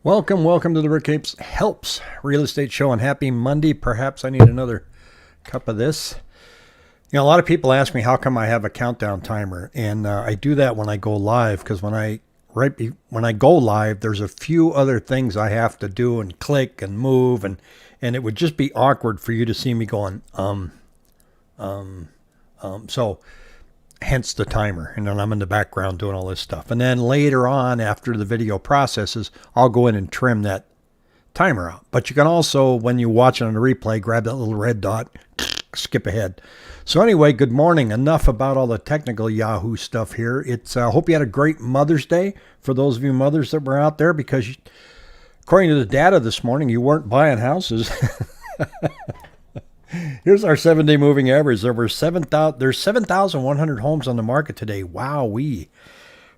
Welcome to the Rick Apes Helps Real Estate Show, and happy Monday. Perhaps I need another cup of this. You know, a lot of people ask me how come I have a countdown timer, and I do that when I go live, because when I go live, there's a few other things I have to do and click and move, and it would just be awkward for you to see me going so hence the timer. And then I'm in the background doing all this stuff. And then later on, after the video processes, I'll go in and trim that timer out. But you can also, when you watch it on the replay, grab that little red dot, skip ahead. So anyway, good morning. Enough about all the technical Yahoo stuff here. It's I hope you had a great Mother's Day for those of you mothers that were out there, because according to the data this morning, you weren't buying houses. Here's our 7-day moving average. There's 7,100 homes on the market today. Wowee.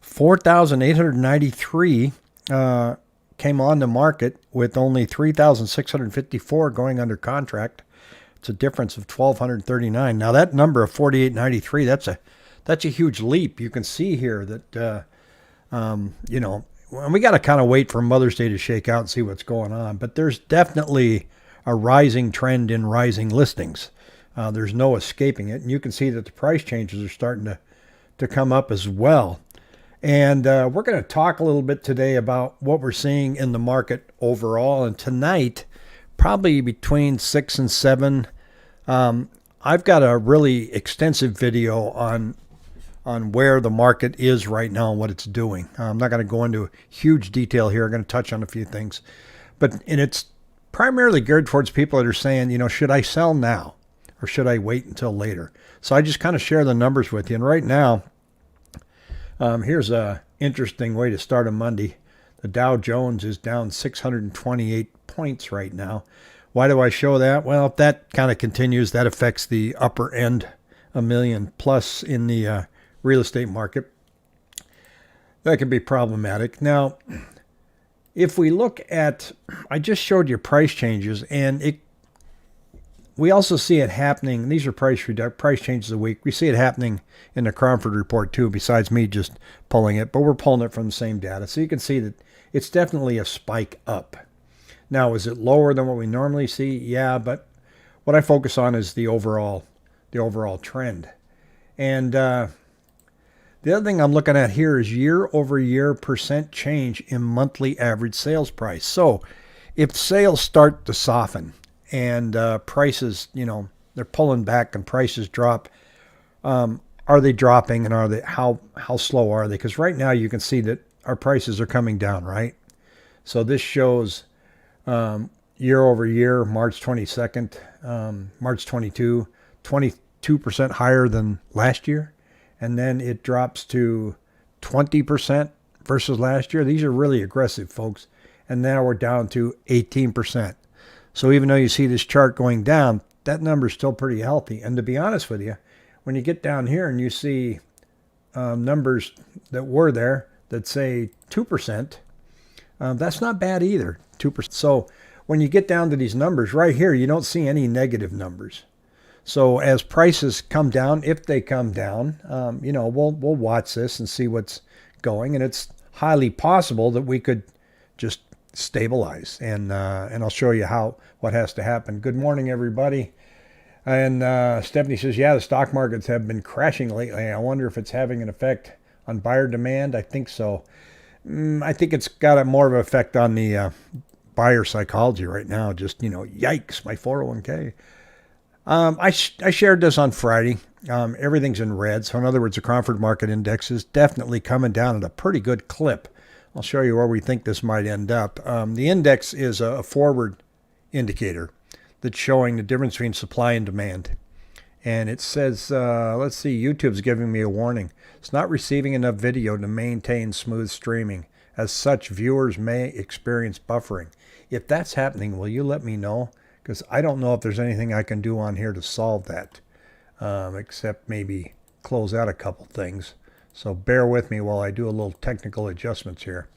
4,893 came on the market, with only 3,654 going under contract. It's a difference of 1,239. Now that number of 4,893, that's a huge leap. You can see here that and we got to kind of wait for Mother's Day to shake out and see what's going on. But there's definitely a rising trend in rising listings. There's no escaping it. And you can see that the price changes are starting to come up as well. And we're going to talk a little bit today about what we're seeing in the market overall. And tonight, probably between 6 and 7, I've got a really extensive video on where the market is right now and what it's doing. I'm not going to go into huge detail here. I'm going to touch on a few things. And it's primarily geared towards people that are saying, should I sell now or should I wait until later? So I just kind of share the numbers with you. And right now, here's a interesting way to start a Monday. The Dow Jones is down 628 points right now. Why do I show that? Well, if that kind of continues, that affects the upper end, a million plus in the real estate market. That can be problematic. Now, if we look at, I just showed you price changes, and we also see it happening. These are price changes a week. We see it happening in the Cromford report too, besides me just pulling it, but we're pulling it from the same data. So you can see that it's definitely a spike up. Now, is it lower than what we normally see? Yeah, but what I focus on is the overall trend. And the other thing I'm looking at here is year-over-year percent change in monthly average sales price. So if sales start to soften and prices, they're pulling back and prices drop, are they dropping, and how slow are they? Because right now you can see that our prices are coming down, right? So this shows year-over-year, March 22nd, March 22, 22% higher than last year. And then it drops to 20% versus last year. These are really aggressive, folks. And now we're down to 18%. So even though you see this chart going down, that number is still pretty healthy. And to be honest with you, when you get down here and you see numbers that were there that say 2%, that's not bad either, 2%. So when you get down to these numbers right here, you don't see any negative numbers. So as prices come down, if they come down, we'll watch this and see what's going. And it's highly possible that we could just stabilize. And I'll show you what has to happen. Good morning, everybody. And Stephanie says, yeah, the stock markets have been crashing lately. I wonder if it's having an effect on buyer demand. I think so. I think it's got more of an effect on the buyer psychology right now. Just, yikes, my 401k. I shared this on Friday. Everything's in red. So in other words, the Cromford Market Index is definitely coming down at a pretty good clip. I'll show you where we think this might end up. The index is a forward indicator that's showing the difference between supply and demand. And it says, let's see, YouTube's giving me a warning. It's not receiving enough video to maintain smooth streaming. As such, viewers may experience buffering. If that's happening, will you let me know? Because I don't know if there's anything I can do on here to solve that, except maybe close out a couple things. So bear with me while I do a little technical adjustments here.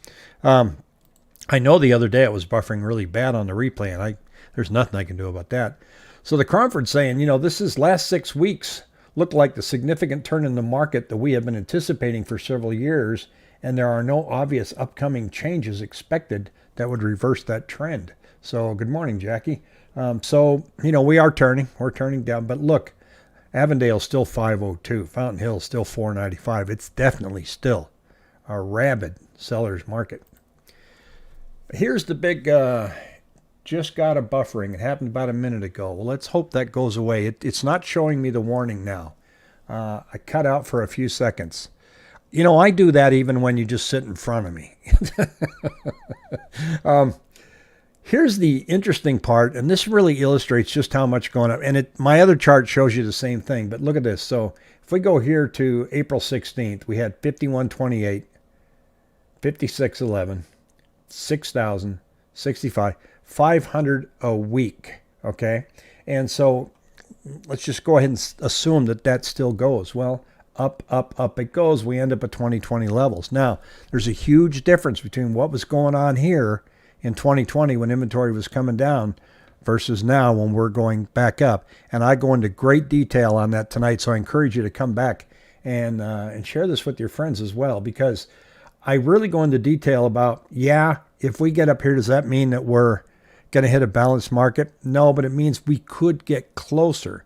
I know the other day it was buffering really bad on the replay, and there's nothing I can do about that. So the Cromford's saying, this is last 6 weeks looked like the significant turn in the market that we have been anticipating for several years, and there are no obvious upcoming changes expected that would reverse that trend. So good morning, Jackie. So, we are turning. We're turning down. But look, Avondale's still 502. Fountain Hill's still 495. It's definitely still a rabid seller's market. Here's the big, just got a buffering. It happened about a minute ago. Well, let's hope that goes away. It's not showing me the warning now. I cut out for a few seconds. I do that even when you just sit in front of me. Here's the interesting part, and this really illustrates just how much going up. And my other chart shows you the same thing, but look at this. So if we go here to April 16th, we had 5128, 5611, 6,000, 65, 500 a week, okay? And so let's just go ahead and assume that still goes. Well, up, up, up it goes. We end up at 2020 levels. Now, there's a huge difference between what was going on here in 2020 when inventory was coming down versus now when we're going back up. And I go into great detail on that tonight, so I encourage you to come back and share this with your friends as well, because I really go into detail about, if we get up here, does that mean that we're going to hit a balanced market? No, but it means we could get closer.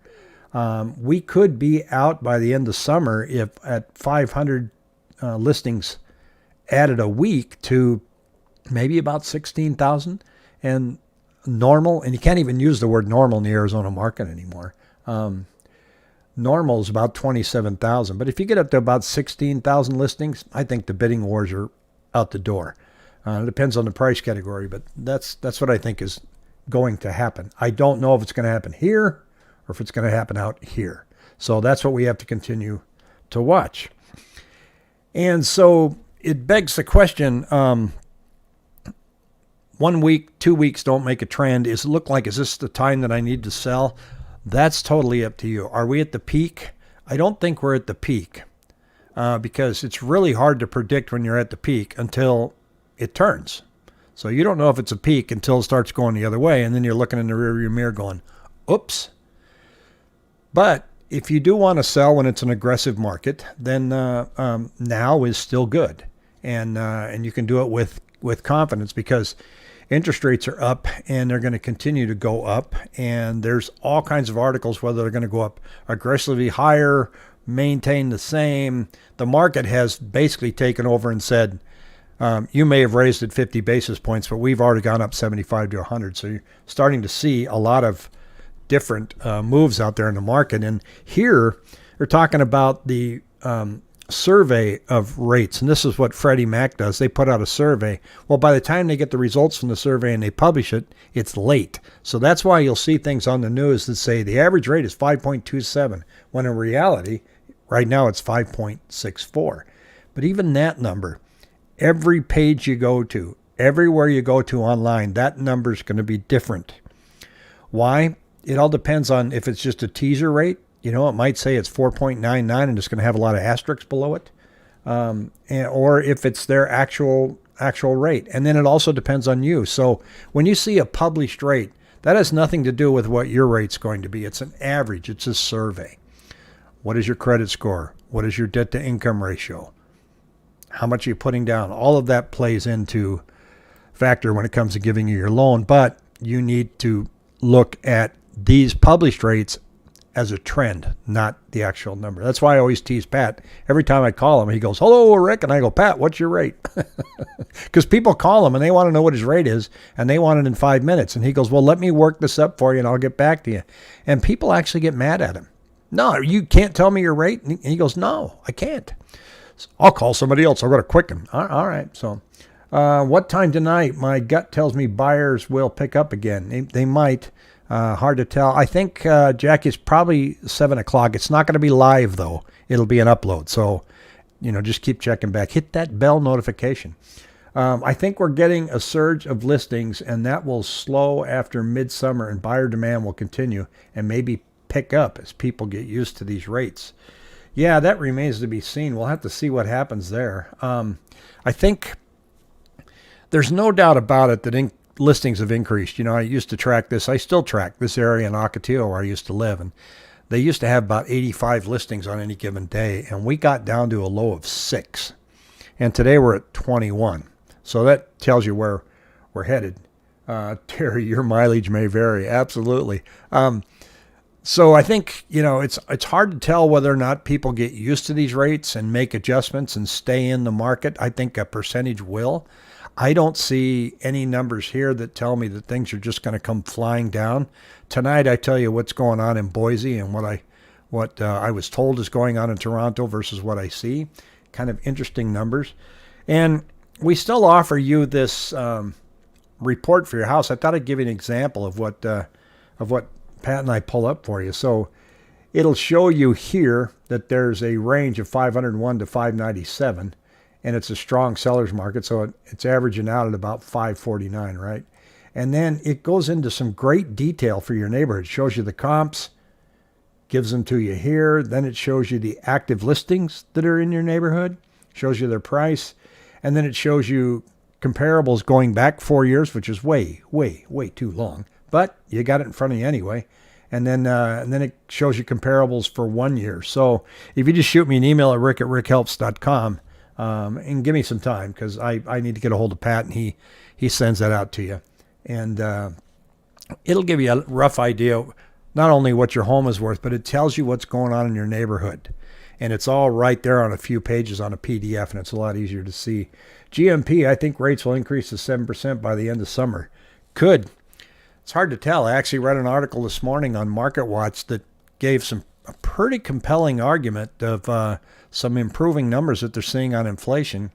We could be out by the end of summer if at 500 listings added a week to maybe about 16,000 and normal. And you can't even use the word normal in the Arizona market anymore. Normal is about 27,000. But if you get up to about 16,000 listings, I think the bidding wars are out the door. It depends on the price category, but that's what I think is going to happen. I don't know if it's going to happen here or if it's going to happen out here. So that's what we have to continue to watch. And so it begs the question, 1 week, 2 weeks don't make a trend. Is this the time that I need to sell? That's totally up to you. Are we at the peak? I don't think we're at the peak because it's really hard to predict when you're at the peak until it turns. So you don't know if it's a peak until it starts going the other way, and then you're looking in the rearview mirror going, oops. But if you do want to sell when it's an aggressive market, then now is still good. And you can do it with confidence because interest rates are up and they're going to continue to go up. And there's all kinds of articles whether they're going to go up aggressively higher, maintain the same. The market has basically taken over and said, you may have raised it 50 basis points, but we've already gone up 75 to 100. So you're starting to see a lot of different moves out there in the market. And here they're talking about the survey of rates. And this is what Freddie Mac does. They put out a survey. Well, by the time they get the results from the survey and they publish it, it's late. So that's why you'll see things on the news that say the average rate is 5.27, when in reality, right now it's 5.64. But even that number, every page you go to, everywhere you go to online, that number is going to be different. Why? It all depends on if it's just a teaser rate. It might say it's 4.99 and it's going to have a lot of asterisks below it, or if it's their actual rate. And then it also depends on you. So when you see a published rate, that has nothing to do with what your rate's going to be. It's an average. It's a survey. What is your credit score? What is your debt to income ratio? How much are you putting down? All of that plays into factor when it comes to giving you your loan. But you need to look at these published rates as a trend, not the actual number. That's why I always tease Pat. Every time I call him, he goes, "Hello, Rick." And I go, "Pat, what's your rate?" Because people call him and they want to know what his rate is and they want it in 5 minutes. And he goes, "Well, let me work this up for you and I'll get back to you." And people actually get mad at him. "No, you can't tell me your rate." And he goes, "No, I can't. So I'll call somebody else. I'll go to Quicken." All right. So what time tonight? My gut tells me buyers will pick up again. They might. Hard to tell. I think, Jack, is probably 7 o'clock. It's not going to be live, though. It'll be an upload. So, just keep checking back. Hit that bell notification. I think we're getting a surge of listings, and that will slow after midsummer, and buyer demand will continue and maybe pick up as people get used to these rates. Yeah, that remains to be seen. We'll have to see what happens there. I think there's no doubt about it that listings have increased. I used to track this. I still track this area in Ocotillo where I used to live. And they used to have about 85 listings on any given day. And we got down to a low of 6. And today we're at 21. So that tells you where we're headed. Terry, your mileage may vary. Absolutely. So I think, it's hard to tell whether or not people get used to these rates and make adjustments and stay in the market. I think a percentage will. I don't see any numbers here that tell me that things are just going to come flying down. Tonight, I tell you what's going on in Boise and what I was told is going on in Toronto versus what I see. Kind of interesting numbers. And we still offer you this report for your house. I thought I'd give you an example of what Pat and I pull up for you. So it'll show you here that there's a range of 501 to 597, and it's a strong seller's market, so it's averaging out at about 549, right? And then it goes into some great detail for your neighborhood. It shows you the comps, gives them to you here. Then it shows you the active listings that are in your neighborhood, shows you their price, and then it shows you comparables going back 4 years, which is way, way, way too long. But you got it in front of you anyway. And then it shows you comparables for 1 year. So if you just shoot me an email at rick@rickhelps.com and give me some time, because I need to get a hold of Pat, and he sends that out to you. And it'll give you a rough idea not only what your home is worth, but it tells you what's going on in your neighborhood. And it's all right there on a few pages on a PDF, and it's a lot easier to see. GMP, I think rates will increase to 7% by the end of summer. Could. It's hard to tell. I actually read an article this morning on MarketWatch that gave a pretty compelling argument of some improving numbers that they're seeing on inflation,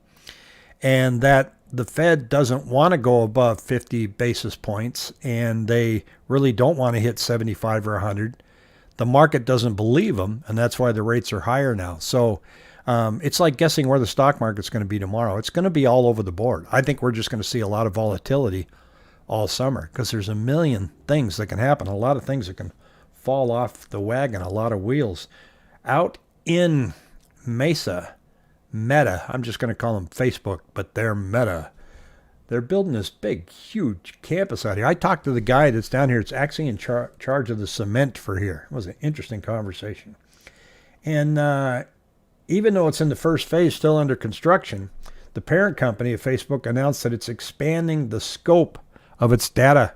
and that the Fed doesn't want to go above 50 basis points, and they really don't want to hit 75 or 100. The market doesn't believe them, and that's why the rates are higher now. So it's like guessing where the stock market's going to be tomorrow. It's going to be all over the board. I think we're just going to see a lot of volatility all summer, because there's a million things that can happen, a lot of things that can fall off the wagon, a lot of wheels. Out in Mesa, Meta, I'm just going to call them Facebook, but they're Meta. They're building this big, huge campus out here. I talked to the guy that's down here. It's actually in charge of the cement for here. It was an interesting conversation. And even though it's in the first phase, still under construction, the parent company of Facebook announced that it's expanding the scope of its data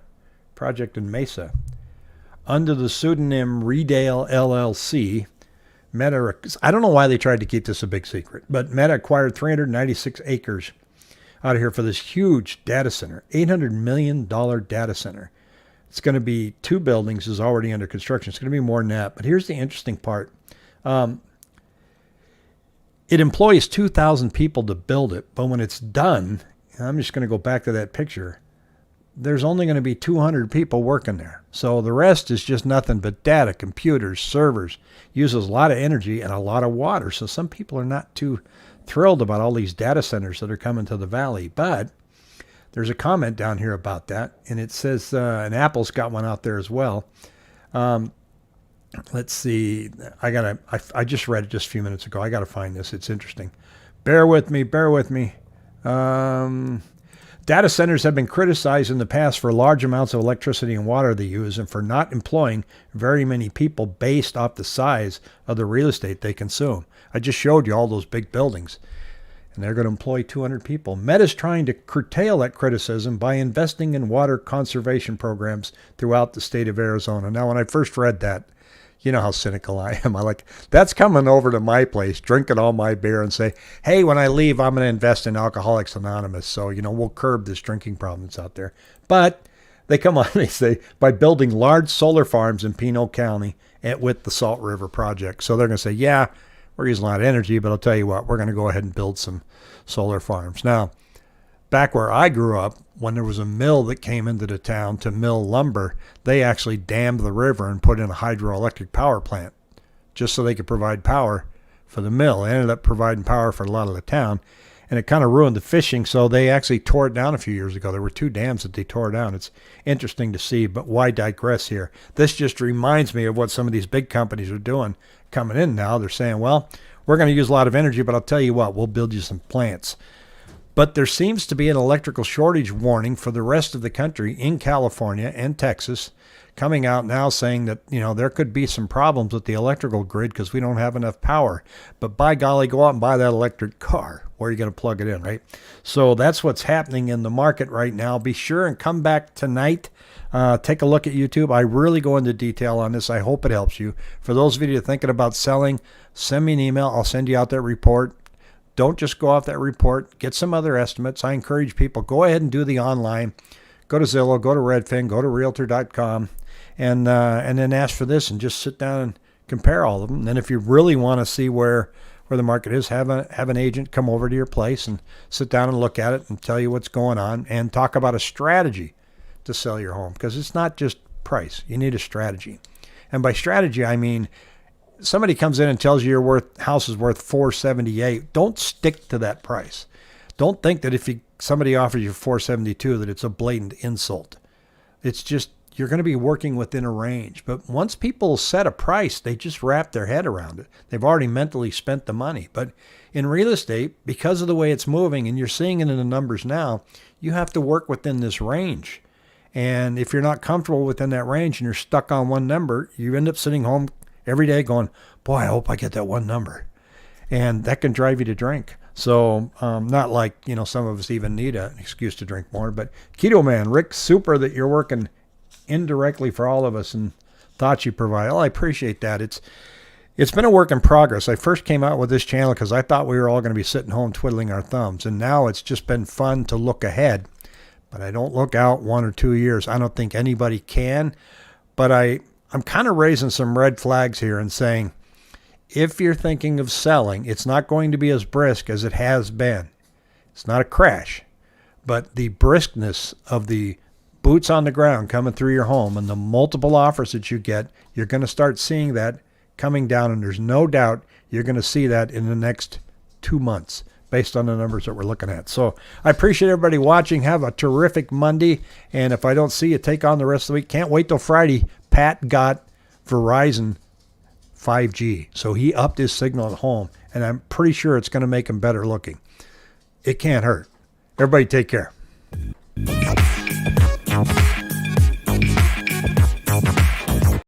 project in Mesa. Under the pseudonym Redale LLC, Meta, I don't know why they tried to keep this a big secret, but Meta acquired 396 acres out of here for this huge data center, $800 million data center. It's going to be 2 buildings, is already under construction. It's going to be more than that. But here's the interesting part. It employs 2,000 people to build it, but when it's done, I'm just going to go back to that picture, there's only going to be 200 people working there. So the rest is just nothing but data, computers, servers. Uses a lot of energy and a lot of water. So some people are not too thrilled about all these data centers that are coming to the valley. But there's a comment down here about that, and it says, and Apple's got one out there as well. Let's see. I just read it just a few minutes ago. I got to find this. It's interesting. Bear with me. Data centers have been criticized in the past for large amounts of electricity and water they use, and for not employing very many people based off the size of the real estate they consume. I just showed you all those big buildings, and they're going to employ 200 people. Meta's trying to curtail that criticism by investing in water conservation programs throughout the state of Arizona. Now, when I first read that, you know how cynical I am. I like, that's coming over to my place, drinking all my beer, and say, hey, when I leave, I'm going to invest in Alcoholics Anonymous. So, we'll curb this drinking problem that's out there. But they come on, they say, by building large solar farms in Pinal County with the Salt River Project. So they're going to say, yeah, we're using a lot of energy, but I'll tell you what, we're going to go ahead and build some solar farms. Now, back where I grew up, when there was a mill that came into the town to mill lumber, they actually dammed the river and put in a hydroelectric power plant just so they could provide power for the mill. It ended up providing power for a lot of the town, and it kind of ruined the fishing, so they actually tore it down a few years ago. There were 2 dams that they tore down. It's interesting to see, but why digress here? This just reminds me of what some of these big companies are doing coming in now. They're saying, well, we're going to use a lot of energy, but I'll tell you what, we'll build you some plants. But there seems to be an electrical shortage warning for the rest of the country in California and Texas coming out now saying that, there could be some problems with the electrical grid because we don't have enough power. But by golly, go out and buy that electric car. where you're going to plug it in, right? So that's what's happening in the market right now. Be sure and come back tonight. Take a look at YouTube. I really go into detail on this. I hope it helps you. For those of you thinking about selling, send me an email. I'll send you out that report. Don't just go off that report. Get some other estimates. I encourage people, go ahead and do the online. Go to Zillow, go to Redfin, go to Realtor.com, and then ask for this and just sit down and compare all of them. And then if you really want to see where the market is, have an agent come over to your place and sit down and look at it and tell you what's going on and talk about a strategy to sell your home, because it's not just price. You need a strategy. And by strategy, I mean somebody comes in and tells you your house is worth $478. Don't stick to that price. Don't think that if somebody offers you $472 that it's a blatant insult. It's just you're going to be working within a range. But once people set a price, they just wrap their head around it. They've already mentally spent the money. But in real estate, because of the way it's moving, and you're seeing it in the numbers now, you have to work within this range. And if you're not comfortable within that range and you're stuck on one number, you end up sitting home every day going, boy, I hope I get that one number. And that can drive you to drink. So not like, some of us even need an excuse to drink more. But Keto Man, Rick, super that you're working indirectly for all of us and thoughts you provide. Well, I appreciate that. It's been a work in progress. I first came out with this channel because I thought we were all going to be sitting home twiddling our thumbs. And now it's just been fun to look ahead. But I don't look out 1 or 2 years. I don't think anybody can. But I'm kind of raising some red flags here and saying, if you're thinking of selling, it's not going to be as brisk as it has been. It's not a crash. But the briskness of the boots on the ground coming through your home and the multiple offers that you get, you're going to start seeing that coming down. And there's no doubt you're going to see that in the next 2 months, based on the numbers that we're looking at. So I appreciate everybody watching. Have a terrific Monday. And if I don't see you, take on the rest of the week. Can't wait till Friday. Pat got Verizon 5G. So he upped his signal at home. And I'm pretty sure it's going to make him better looking. It can't hurt. Everybody take care.